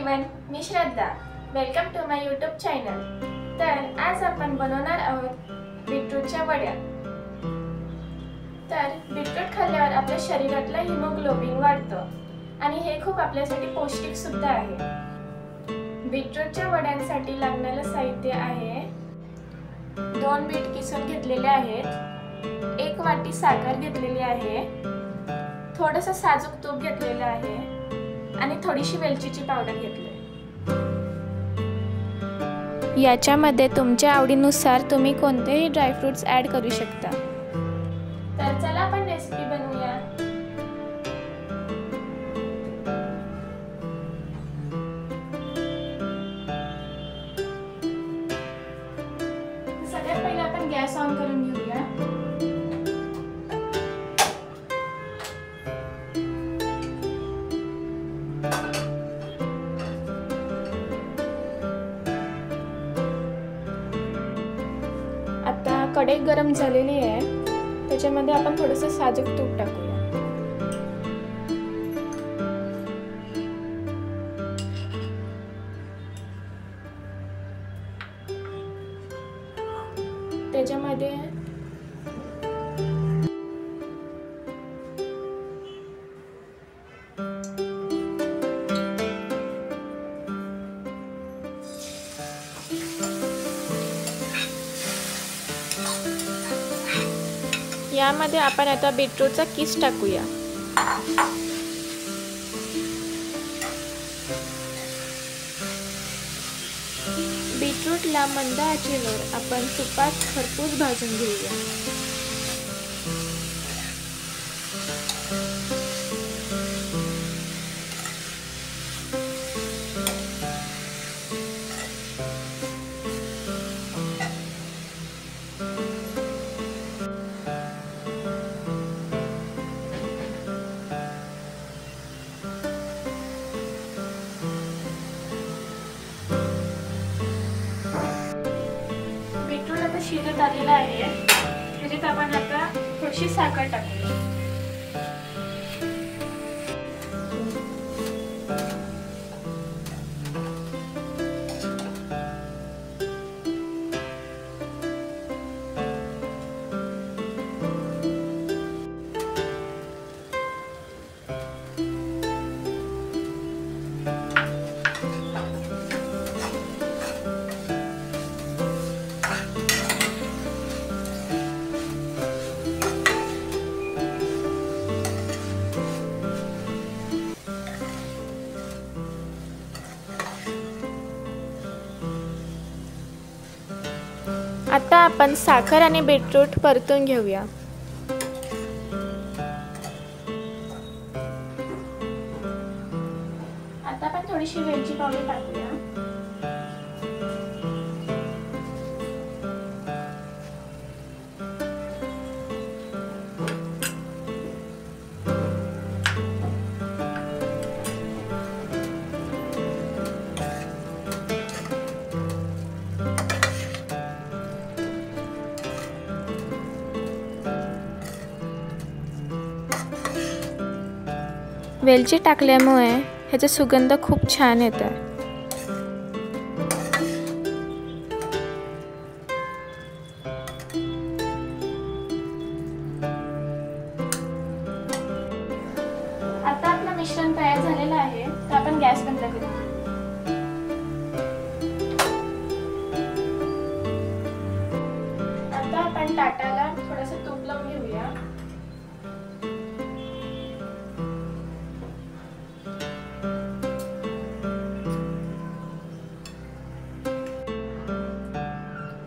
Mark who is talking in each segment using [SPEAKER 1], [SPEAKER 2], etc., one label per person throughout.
[SPEAKER 1] Everyone, मी Shraddha. Welcome to my YouTube channel. तर आज आपण बनवणार आहोत बीटरूटच्या वड्या. तर बीटरूट खाल्ल्यावर आपल्या शरीरातलं हिमोग्लोबिन वाढतं आणि हे खूप आपल्यासाठी पौष्टिक सुद्धा आहे. बीटरूटच्या वड्यांसाठी लागणारं साहित्य आहे 2 बीट किसून घेतलेले आहेत, 1 वाटी साखर घेतलेली आहे, थोडंसं साजूक तूप घेतलेलं आहे आणि थोडीशी वेलचीची पावडर घेतली. याच्यामध्ये तुमच्या आवडीनुसार तुम्ही कोणतेही ड्रायफ्रुट्स ॲड करू शकता. तर चला आपण रेसिपी बनवूया. सगळ्यात पहिले आपण गॅस ऑन करून घेऊया. आता कढई गरम झालेली आहे, त्याच्यामध्ये आपण थोडंसं साजूक तूप टाकूया. त्याच्यामध्ये यामध्ये आपण आता बीटरूटचा किस टाकूया. बीटरूटला मंद आचेवर आपण तुपात खरपूस भाजून घेऊया. शिजत आलेला आहे, त्याच्यात आपण आता थोडीशी साखर टाकूया. आता आपण साखर आणि बीटरूट परतून घेऊया. आता आपण थोडीशी वेलची पावडर टाकूया. वेलची टाकल्यामुळे ह्याचा सुगंध खूप छान येतो. आता आपलं मिश्रण तयार झालेलं आहे, तर आपण गॅस बंद करूया. आता आपण ताटाला थोडंसं तूप लावून घेऊया.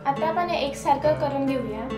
[SPEAKER 1] आता आपण एकसारखं करून घेऊया.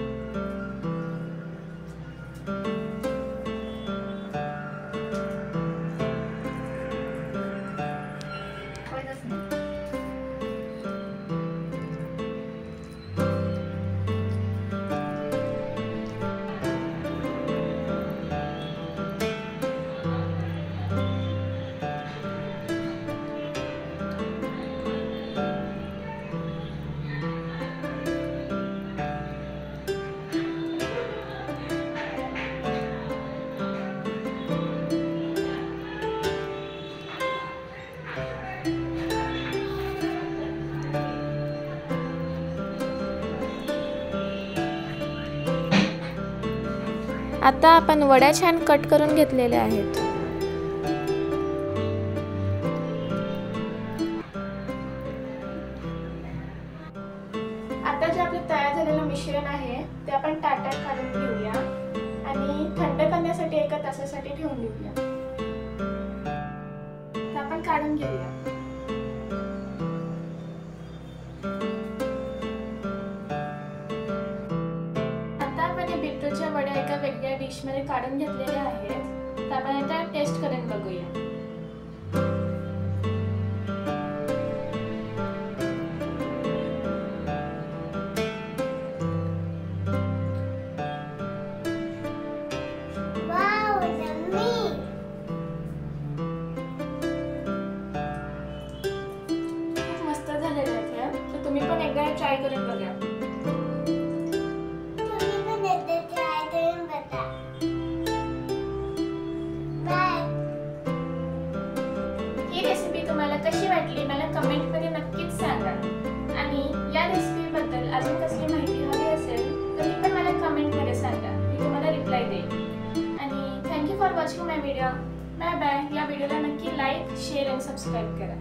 [SPEAKER 1] आता आपण वड्या छान कट करून घेतलेल्या आहेत. आता जे आपले तयार झालेलं मिश्रण आहे ते आपण ताटात काढून घेऊया आणि थंड करण्यासाठी 1 तासासाठी ठेवून देऊया. तर आपण काढून घेऊया. आता आपण बीटरूटच्या वड्या एका वेगळ्या डिश मध्ये काढून घेतलेल्या आहेत. तर आपण आता टेस्ट करून बघूया. तुम्ही पण एकदा ट्राय करून बघा. ही रेसिपी तुम्हाला कशी वाटली मला कमेंट मध्ये नक्कीच सांगा. आणि या रेसिपी बद्दल अजून कसली माहिती हवी असेल तर ती पण मला कमेंट मध्ये सांगा. मी तुम्हाला रिप्लाय देईन. आणि thank you for watching my video. Bye bye. या व्हिडिओला नक्की लाईक, शेअर आणि सबस्क्राईब करा.